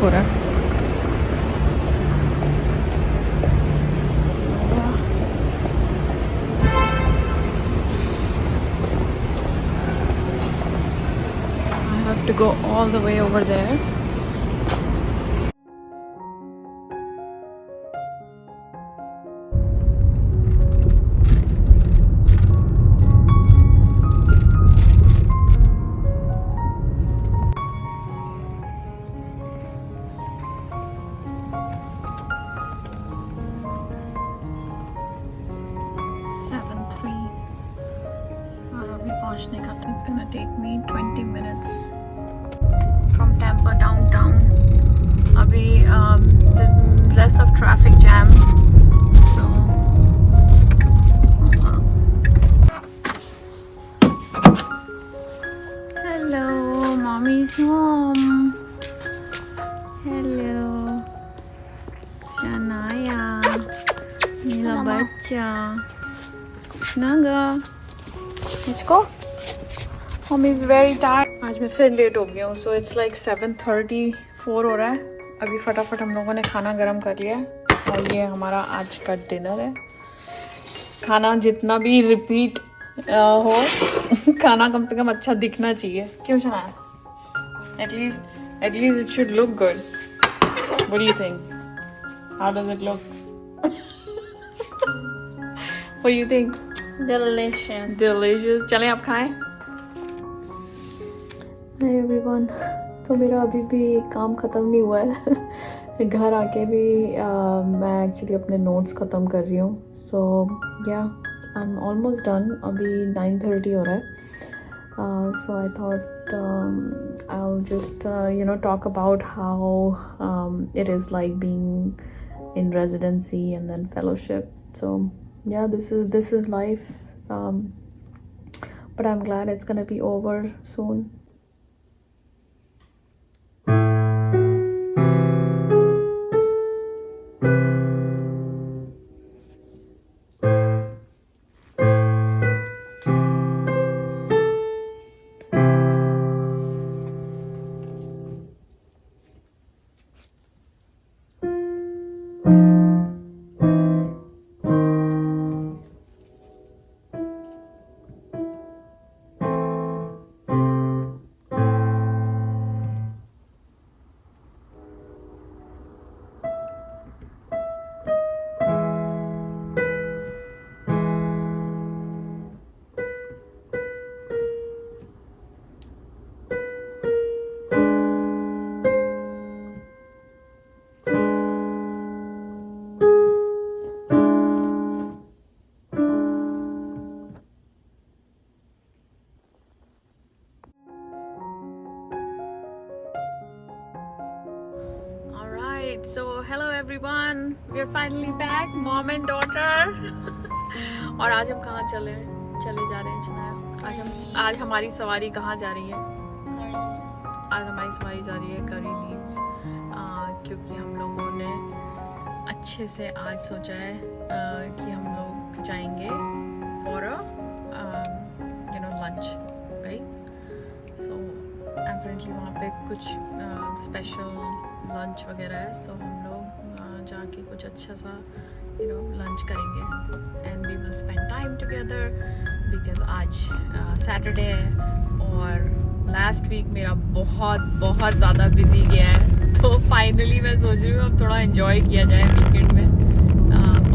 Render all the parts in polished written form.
हो रहा है। I have to go all the way over there. पहुंचने का it's gonna take me 20 minutes from Tampa downtown. अभी there's less of traffic jam, so hello mommy's home. Hello Shania, मेरा बच्चा Naga. Let's go. Mom is very tired. आज मैं फिर late हो गया हूँ, so it's like 7:34 हो रहा है। अभी फटाफट हम लोगों ने खाना गर्म कर लिया है और ये हमारा आज का डिनर है। खाना जितना भी रिपीट हो खाना कम से कम अच्छा दिखना चाहिए, क्यों सुना? At least it should look good. What do you think? How does it look? What do you think? Delicious. चलें आप खाएं। Hi everyone. तो मेरा अभी भी काम ख़त्म नहीं हुआ है। घर आके भी मैं एक्चुअली अपने नोट्स ख़त्म कर रही हूँ। So yeah, I'm almost done. अभी 9:30 हो रहा है। So I thought I'll just talk about how it is like being in residency and then fellowship. So yeah, this is life, but I'm glad it's gonna be over soon. So hello everyone, we are finally back, mom and daughter. और आज हम कहाँ चले जा रहे हैं शनाया? आज हमारी सवारी कहाँ जा रही है? आज हमारी सवारी जा रही है करी लीव्स, क्योंकि हम लोगों ने अच्छे से आज सोचा है कि हम लोग जाएंगे for lunch, right? So apparently वहाँ पे कुछ स्पेशल लंच वगैरह है। सो हम लोग जाके कुछ अच्छा सा लंच करेंगे and we will spend time together, because आज सैटरडे है और लास्ट वीक मेरा बहुत ज़्यादा बिजी गया है। तो फाइनली मैं सोच रही हूँ अब थोड़ा एंजॉय किया जाए वीकेंड में।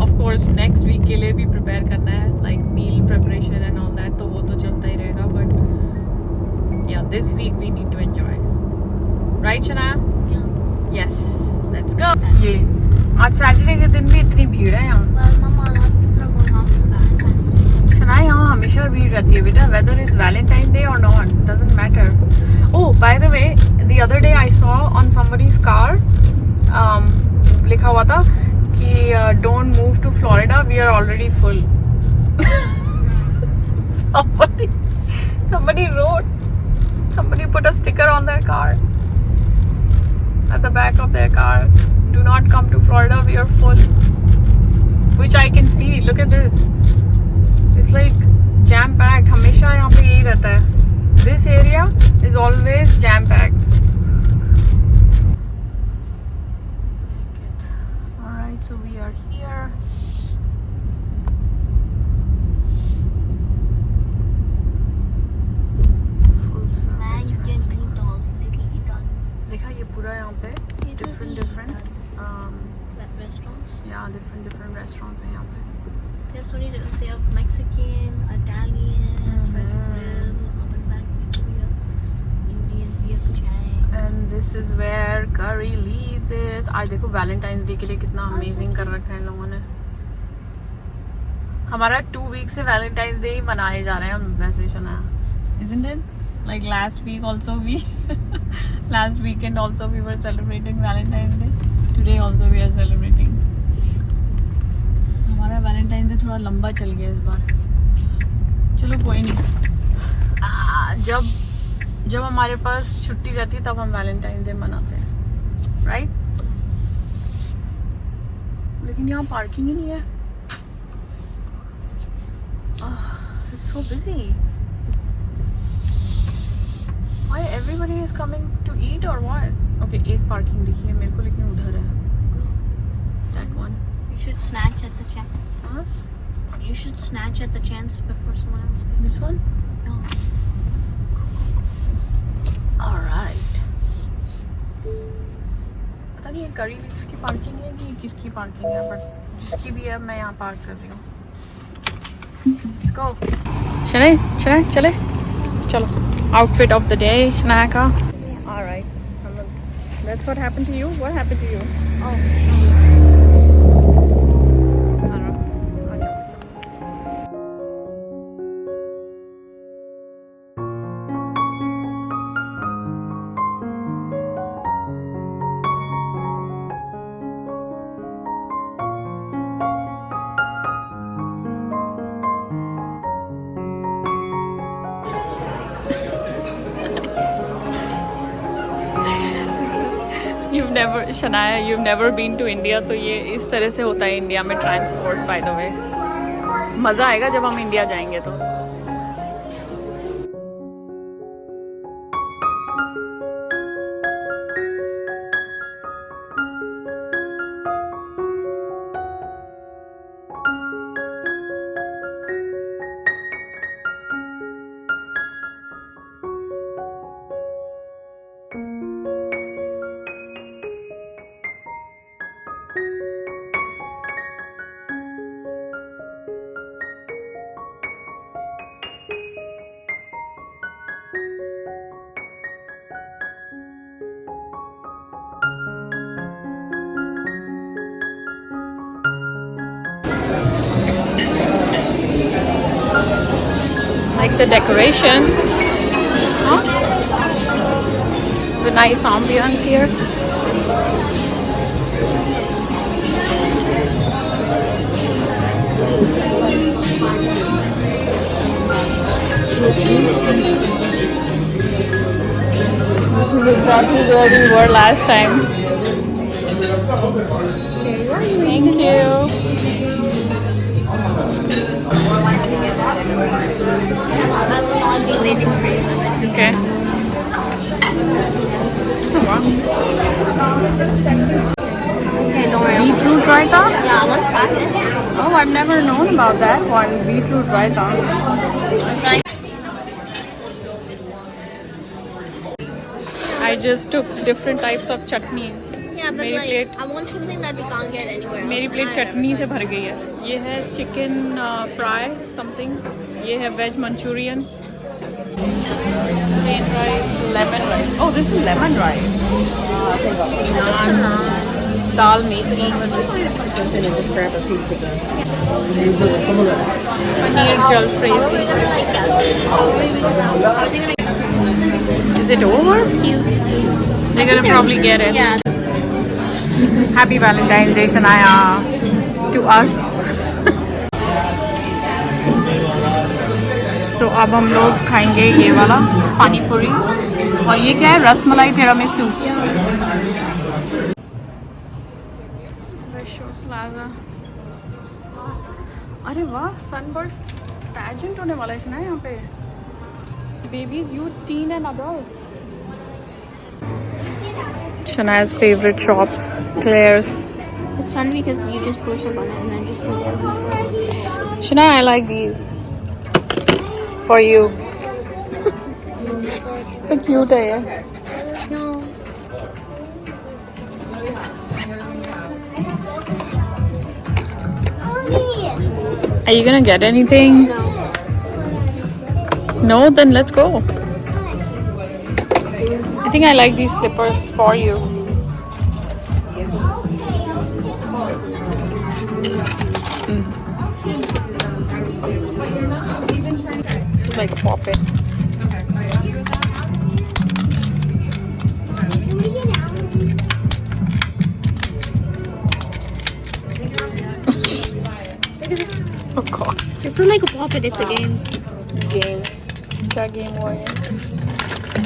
ऑफ कोर्स नेक्स्ट वीक के लिए भी प्रिपेयर करना है, like meal preparation and all that, तो वो तो चलता ही रहेगा, but yeah this week we need to enjoy, right Shanaya? Yes, let's go. ये आज सैटरडे के दिन भी इतनी भीड़ है यहाँ। शनाया यहाँ हमेशा भीड़ रहती है बेटा, वेदर इज वैलेंटाइन डे और not, doesn't matter. Oh by the way, the other day I saw on somebody's car लिखा हुआ था कि don't move to Florida, we are already full. somebody put a sticker on their car, at the back of their car, do not come to Florida, we are full, which I can see. Look at this, it's like jam packed. हमेशा यहाँ पे यही रहता है, this area is always jam packed. So we are here. Full service restaurant. देखा ये पूरा यहाँ पे different restaurants. yeah, different restaurants हैं यहाँ पे. They have so many. They have Mexican, Italian, French grill, oven back pizzeria, Indian beer chai. And this is where curry leaves is. आज देखो Valentine's Day के लिए कितना amazing कर रखा है इन लोगों ने. हमारा 2 weeks से Valentine's Day ही मनाए जा रहे हैं हम वैसे सुना. Isn't it? Like last week also last weekend also we were celebrating Valentine's Day. Today also we are celebrating. हमारा Valentine's Day थोड़ा लंबा चल गया इस बार. चलो कोई नहीं. जब हमारे पास छुट्टी रहती है तब हम Valentine's Day मनाते हैं, right? लेकिन यहाँ पार्किंग ही नहीं है. It's so busy. Why everybody is coming to eat or what? Okay, एक पार्किंग दिखी है मेरे को लेकिन उधर है. That one. You should snatch at the chance. Huh? You should snatch at the chance before someone else. This one? No. All right. पता नहीं ये करी लीव्स की पार्किंग है कि किसकी पार्किंग है, बट जिसकी भी है मैं यहाँ पार्क कर रही हूँ. Let's go. चले चलो. Outfit of the day, Shania ka. All right. That's what happened to you. What happened to you? Oh. you've never been to India, तो ये इस तरह से होता है इंडिया में ट्रांसपोर्ट. बाय द वे मज़ा आएगा जब हम इंडिया जाएंगे तो. Like the decoration, huh? The nice ambience here. This is exactly where we were last time. Thank you. I'll be waiting for you. Okay. Okay, don't worry. Beetroot raita? Yeah, one packet. Oh, I've never known about that one. Beetroot raita. Right. I just took different types of chutneys. Yeah, but मेरी like, plate I want something that we can't get anywhere else. मेरी plate चटनी से भर गई है. ये है chicken fry something. ये है veg Manchurian. Plain rice, lemon rice. Oh, this is lemon rice. Naan, dal methi, Just grab a piece of the paneer jalfrezi. Is it over? Cute. They're gonna probably get it. Yeah. Happy Valentine's Day, Shania, to us. So अब हम लोग खाएंगे ये वाला पानी पूरी. और ये क्या है? रसमलाई टिरामिसू. प्लाजा. अरे वाह, सनबर्स्ट पैजेंट होने वाला है ना यहाँ पे. Babies, youth, tin and adult. Shania's favorite shop, Claire's. It's fun because you just push a button and then just like Shana, I like these for you. तो cute है ये. no. Are you gonna get anything? No. No, then let's go. I think I like these slippers for you. This is like pop it. Oh god. It's not like a puppet, it's a game. Game. क्या game हुआ ये?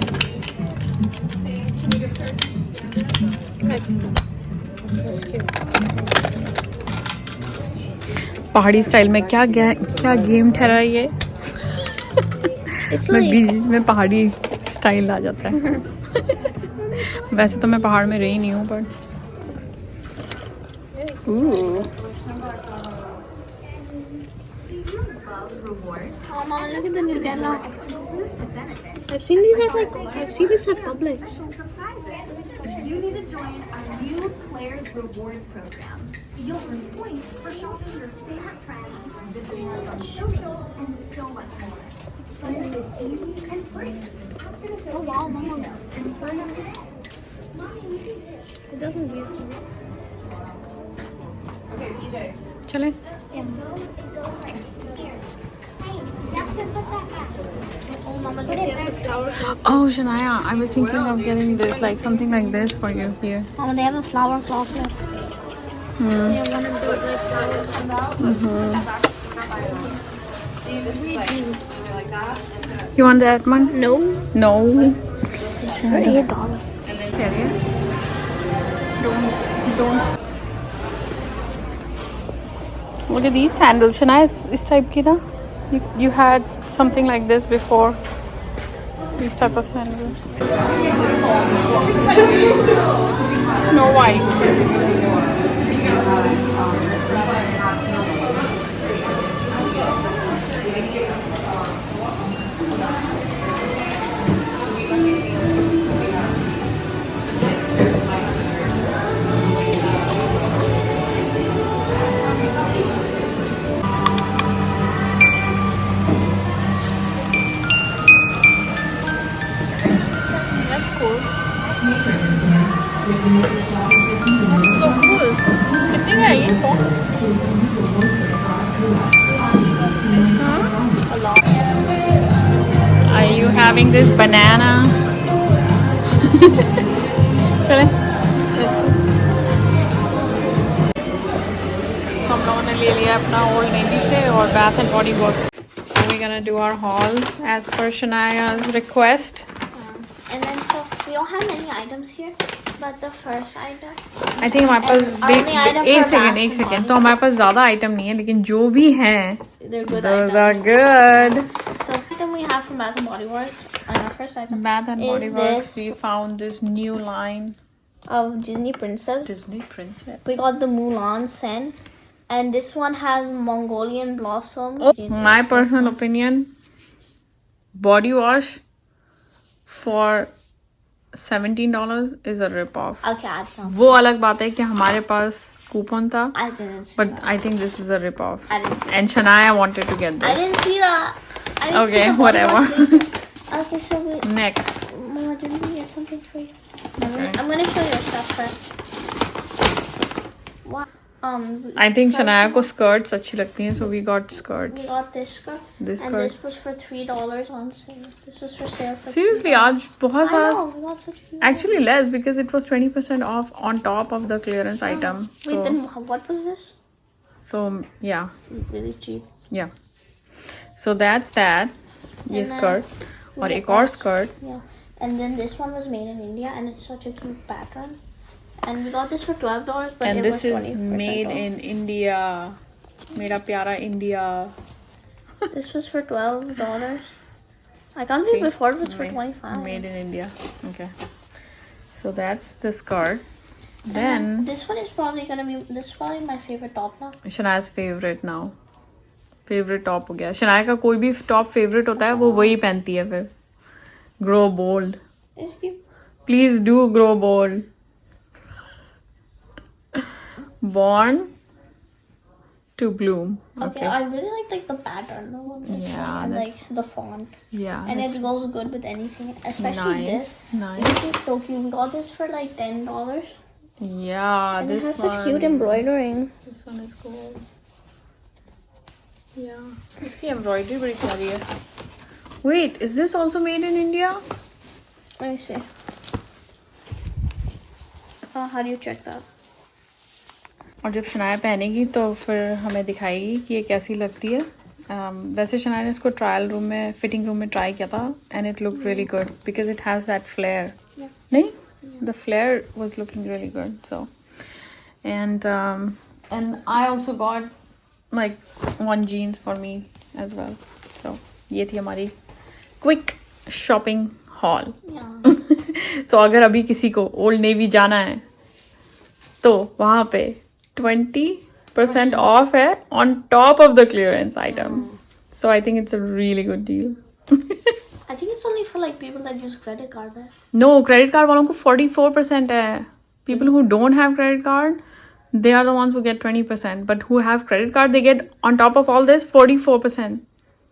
पहाड़ी style में क्या game ठहरा ये? It's मैं like बीच में पहाड़ी स्टाइल आ जाता है. वैसे तो मैं पहाड़ में रही नहीं हूँ पर. oh mama, look at the Nutella. I've seen these at Publix. You need to join our new Claire's Rewards program. You'll earn points for shopping your favorite trends, visiting us on social, and so much more. Signing is easy and free. Ask an associate for details and sign up today. It doesn't give चले. Oh mama, look at the flower clock. Oh Shania, I was thinking of getting this, like something like this for you here. Mama, they have a flower clock there. They have one of those like flowers. You want that one? No. No. It's $8. Don't. Look at these sandals, Shania. It's this type ki na? You had something like this before. These type of sandals. Snow White. That's cool. So cool. कितने का है ये box? A lot. Are you having this banana? चले. So हम लोगों ने ले लिया अपना Old Navy से और Bath and Body Works. We're gonna do our haul as per Shania's request. And then so we don't have many items here, but the first item. I think हमारे पास only item एक for second Bath and Body तो हमारे पास ज़्यादा item नहीं है लेकिन जो भी हैं They're good those items. are good. So the item we have from Bath and Body Works, and our first item Bath and is Body Works, this we found this new line, of Disney Princess. Disney Princess. We got the Mulan scent, and this one has Mongolian blossoms. Oh, my personal opinion, body wash for $17 is a rip-off. Okay, I don't. वो अलग बात है कि हमारे पास coupon था, I didn't see but that. I think this is a rip-off. I didn't see And Shania wanted to get I this. didn't see that. I didn't Okay, see the body whatever. wash later. Okay, so we. Next. Mama, didn't we get something for you? Okay. I'm gonna show you stuff first. What? I think first Shania को skirts अच्छी लगती हैं, so we got We skirts. got this skirt. This And skirt. this was for $3 on sale. This was for sale for Seriously, आज बहुत $3. I सारा. know, we got such cute. Actually less because it was 20% off on top of the clearance item. Wait, So, then what was this? so yeah, Really cheap. yeah. So that's that. ये And then skirt और we एक और got- skirt. Yeah. And then this one was made in India, and it's such a cute pattern. And we got this for $12, but And it this was is 20% made off. in India. मेरा प्यारा India. This was for $12. I can't believe before it was for $25. Made in India. Okay. So that's the skirt. Then This one is probably gonna be. This is probably my favorite top now. शनाया's favorite now. Favorite top हो गया. शनाया का कोई भी top favorite होता है वो वही पहनती है फिर. Grow bold. It's cute. Please do grow bold. Born to bloom. Okay, I really like the pattern though. Yeah, and that's- like the font, Yeah. and that's it goes good with anything, especially nice. this. Nice. This is so cute. We got this for like $10, Yeah, and this it has such one. cute embroidering. This one is cool. Yeah. इसकी embroidery बड़ी प्यारी है. Wait, is this also made in India? Let me see. How do you check that? और जब शनाया पहनेगी तो फिर हमें दिखाएगी कि ये कैसी लगती है. वैसे शनाया ने इसको ट्रायल रूम में फिटिंग रूम में ट्राई किया था and it look really good because it has that flare. नहीं, the flare was looking really good. So and I also got like one jeans for me as well. सो ये थी हमारी quick shopping hall. Yeah. तो अगर अभी किसी को ओल्ड नेवी जाना है तो वहाँ पे 20% ऑफ है on top of the clearance item. So I think it's a really good deal. I think it's only for like people that use credit card. Right? No, credit card वालों को 44% है. People who don't have credit card, they are the ones who get 20%. But who have credit card, they get on top of all this 44%.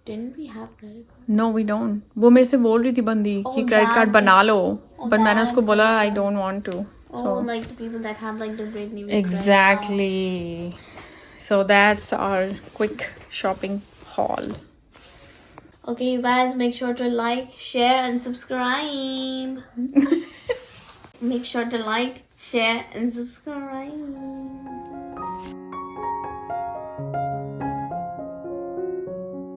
Didn't we have credit card? No, we don't. वो मेरे से बोल रही थी बंदी कि credit that card बना लो. Oh, But मैंने that उसको बोला I credit don't want to. Oh, So like the people that have like the great name. credit card. exactly. So that's our quick shopping haul. Okay, you guys, make sure to like, share, and subscribe. Make sure to like, share, and subscribe.